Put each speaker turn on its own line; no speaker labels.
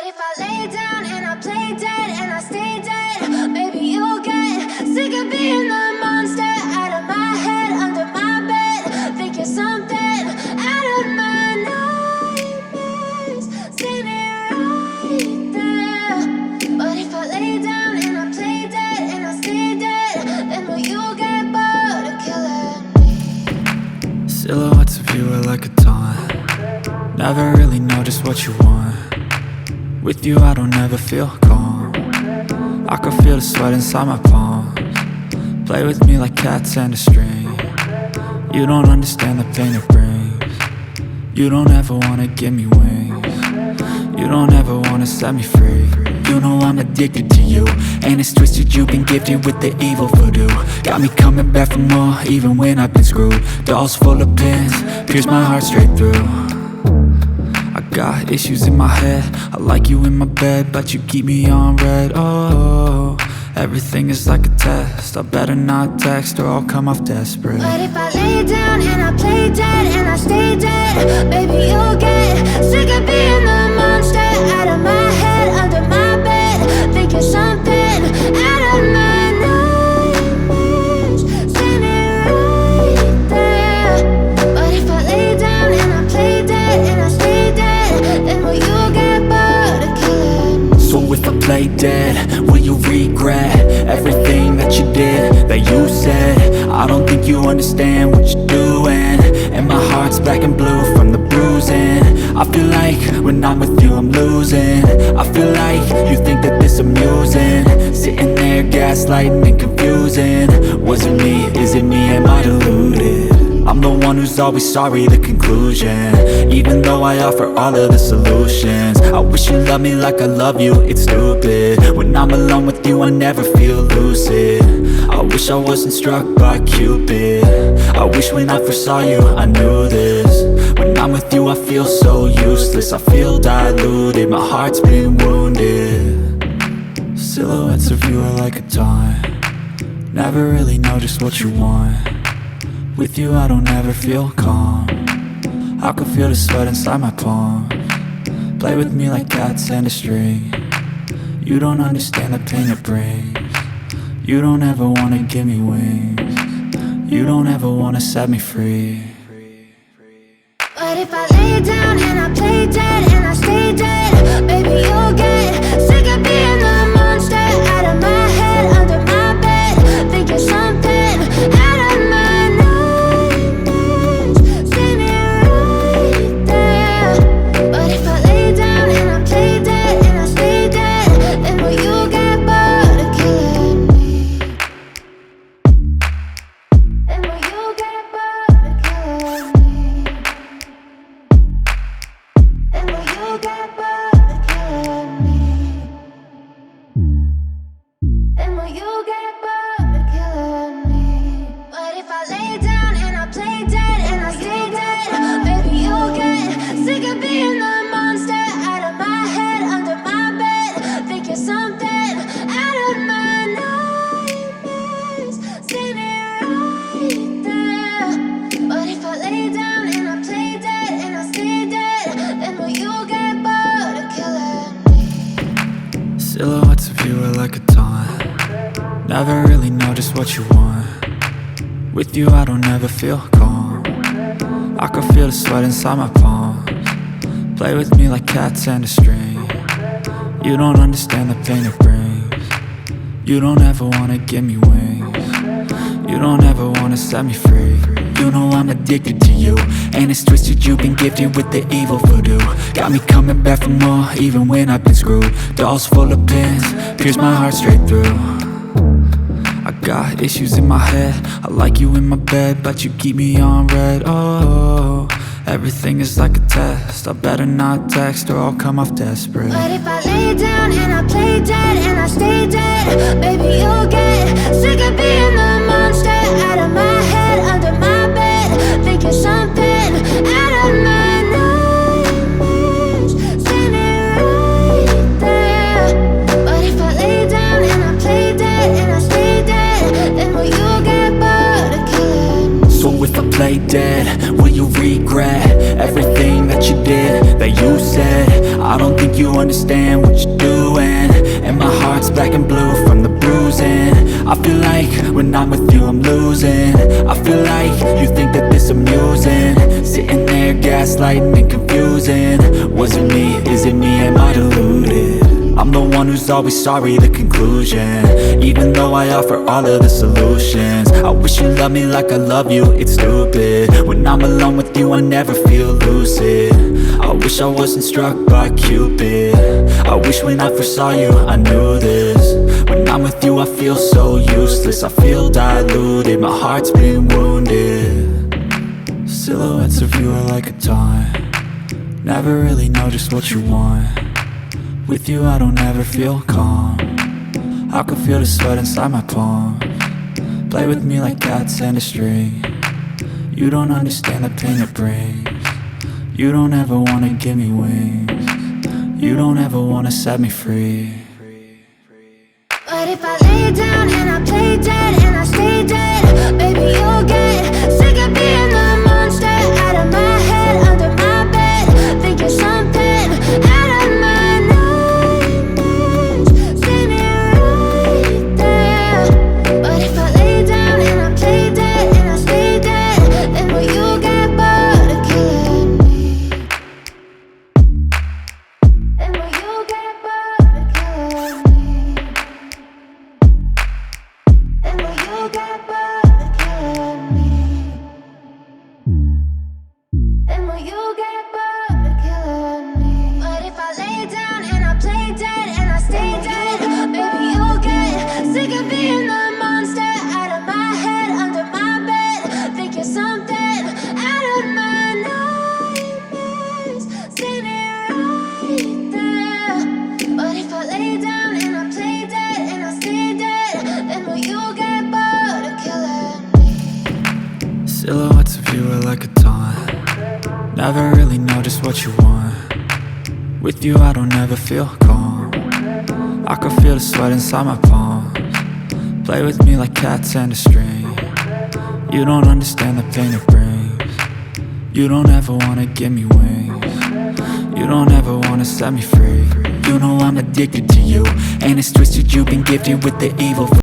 But if I lay down and I play dead and I stay dead, maybe you'll get sick of being the monster out of my head, under my bed. Think you're something out of my nightmares, standing right there. But if I lay down and I play dead and I stay dead, then will you get bored of killing me?
Silhouettes of you are like a taunt. Never really know just what you want. With you I don't ever feel calm. I can feel the sweat inside my palms. Play with me like cats and a string. You don't understand the pain it brings. You don't ever wanna give me wings. You don't ever wanna set me free. You know I'm addicted to you, and it's twisted, you've been gifted with the evil voodoo. Got me coming back for more, even when I've been screwed. Dolls full of pins, pierce my heart straight through. I got issues in my head, I like you in my bed, but you keep me on red. Oh, everything is like a test, I better not text or I'll come off desperate.
But if I lay down and I play dead and I stay dead, baby you'll get sick of being the monster out of my head, under my bed. Think you're something out of my nightmares, standing right there. But if I lay down and I play dead and I stay dead, then will you get bored of killing me?
So if I play dead, will you regret everything that you did, that you said? I don't think you understand what you're doing, and my heart's black and blue from the bruising. I feel like when I'm with you I'm losing. I feel like you think that this amusing, sitting there gaslighting and confusing. Was it me? Is it me? Am I deluded? I'm the one who's always sorry, the conclusion, even though I offer all of the solutions. I wish you loved me like I love you, it's stupid. When I'm alone with you I never feel lucid. I wish I wasn't struck by Cupid. I wish when I first saw you I knew this. When I'm with you I feel so useless, I feel diluted, my heart's been wounded. Silhouettes of you are like a taunt. Never really know just what you want. With you I don't ever feel calm. I can feel the sweat inside my palms. Play with me like cats and a string. You don't understand the pain it brings. You don't ever wanna give me wings. You don't ever wanna set me free.
But if I lay down and I play dead and I stay dead, baby you'll get sick of being the monster out of my head, under my bed. Think you're something out of my nightmares, standing right there. But if I lay down and I play dead and I stay dead, then will you get bored of killing me? Then will you get bored of killing me? Then will you get bored of killing me? Then will you get bored of killing me? But if I lay down and I play dead and I stay dead, baby you'll get sick of being the monster out of my head, under my bed. Think you're something out of my nightmares, standing right there. But if I lay down and I play dead and I stay dead, then will you get bored of killing me?
Silhouettes of you are like a taunt. Never really know just what you want. With you I don't ever feel calm. I can feel the sweat inside my palms. Play with me like cats and a string. You don't understand the pain it brings. You don't ever wanna give me wings. You don't ever wanna set me free. You know I'm addicted to you, and it's twisted, you've been gifted with the evil voodoo. Got me coming back for more, even when I've been screwed. Dolls full of pins, pierce my heart straight through. I got issues in my head, I like you in my bed, but you keep me on red. Oh, everything is like a test, I better not text or I'll come off desperate.
But if I lay down and I play dead and I stay dead, baby you'll get sick of being the monster out of my head, under my bed. Think you're something out of my nightmares, standing right there. But if I lay down and I play dead and I stay dead, then will you get bored of killing me?
So if I play dead, will you regret everything that you did, that you said? I don't think you understand understand what you're doing, and my heart's black and blue from the bruising. I feel like when I'm with you I'm losing. I feel like you think that this amusing, sitting there gaslighting and confusing. Was it me? Is it me? Am I deluded? I'm the one who's always sorry, the conclusion, even though I offer all of the solutions. I wish you loved me like I love you, it's stupid. When I'm alone with you I never feel lucid. I wish I wasn't struck by Cupid. I wish when I first saw you I knew this. When I'm with you I feel so useless, I feel diluted, my heart's been wounded. Silhouettes of you are like a taunt, never really know just what you want. With you I don't ever feel calm, I can feel the sweat inside my palms. Play with me like cats and a string, you don't understand the pain it brings. You don't ever wanna give me wings, you don't ever wanna set me free.
But if I lay down and I play dead and I stay dead, baby you'll get sick of being the monster out of my head, under my bed, thinking something out of my nightmares, standing right there. But if I lay down and I play dead and I stay dead, then will you get bored of killing me? Then will you get bored of killing me? Then will you get bored of killing me? Then will you get bored of killing me? But if I lay down and I play dead and I stay dead, baby you'll get sick of being the monster out of my head, under my bed, thinking something out of my nightmares, standing right there. But if I lay down and I play dead and I stay dead, then will you get bored of killing me?
Silhouettes of you are like a taunt, never really know just what you want. With you I don't ever feel calm, I can feel the sweat inside my palms. Play with me like cats and a string, you don't understand the pain it brings. You don't ever wanna give me wings, you don't ever wanna set me free. You know I'm addicted to you, and it's twisted, you've been gifted with the evil